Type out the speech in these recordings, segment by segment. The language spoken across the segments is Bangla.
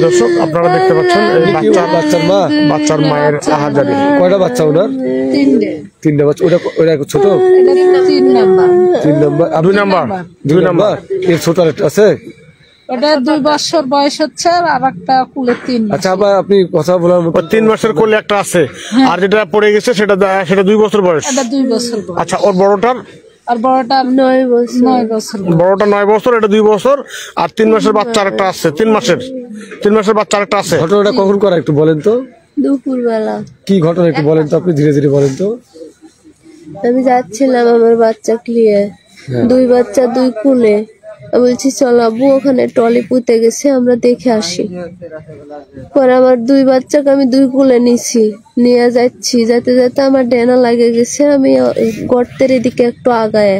দর্শক আপনারা দেখতে পাচ্ছেন বাচ্চার মায়ের আহাজারি। কয়টা বাচ্চা ওনার? তিনটা বাচ্চা। ওটা ছোট? 3 নাম্বার। 3 নাম্বার। 2 নাম্বার। এর ছোট আরেকটা আছে? ওটা 2 বছর বয়স হচ্ছে আর একটা কুলে 3 মাস। আচ্ছা আবার আপনি কথা বলার মতো 3 মাসের কোলে একটা আছে, আর যেটা পড়ে গেছে সেটা 2 বছর বয়স। এটা 2 বছর বয়স। আচ্ছা, ওর বড়টার? আর বড়টা 9 বছর। 9 বছর। বড়টা 9 বছর, এটা 2 বছর, আর 3 মাসের বাচ্চা আরেকটা আছে। 3 মাসের বাচ্চা আরেকটা আছে। ঘটনাটা কখন করা একটু বলেন তো? দুপুরবেলা। কি ঘটনা একটু বলেন তো, আপনি ধীরে ধীরে বলেন তো। আমি যাচ্ছিলাম আমার বাচ্চা নিয়ে, 2 বাচ্চা 2 কুলে। আমি বলছি চল আব্বু ওখানে টলি পুঁতে গেছে, আমরা দেখে আসি। পরে আমার 2 বাচ্চাকে আমি 2 কুলে নিয়ে যাচ্ছি, যেতে যেতে আমার ডেনা লাগে গেছে। আমি গর্তের এদিকে একটু আগায়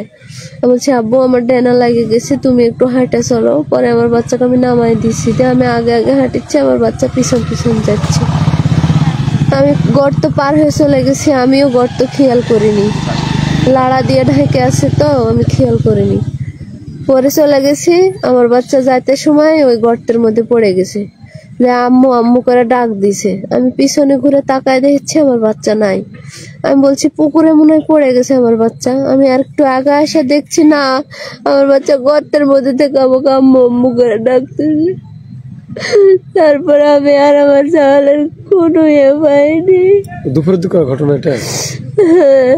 আমি বলছি আব্বু আমার ডেনা লাগে গেছে, তুমি একটু হাঁটে চলো। পরে আমার বাচ্চাকে আমি নামাই দিছি, আমি আগে আগে হাঁটিচ্ছি, আমার বাচ্চা পিছন পিছন যাচ্ছে। আমি গর্ত পার হয়ে চলে গেছি, আমিও গর্ত খেয়াল করিনি, লাড়া দিয়ে ঢেকে আছে তো আমি খেয়াল করিনি। পরে চলে গেছি, আমার বাচ্চা যাইতে সময় ওই গর্তের মধ্যে পড়ে গেছে, যে আম্মু আম্মু করে ডাক দিছে। আমি পিছনে ঘুরে তাকায় দেখছি আমার বাচ্চা নাই। আমি বলছি পুকুরে মনে হয় পড়ে গেছে আমার বাচ্চা। আমি আর একটু আগে এসে দেখছি না, আমার বাচ্চা গর্তের মধ্যে থেকে আমাকে আম্মু আম্মু করে ডাকতেছে। তারপরে আমি আর আমার চালের কোনো পাইনি। দুপুরের দিকে ঘটনা এটা? হ্যাঁ।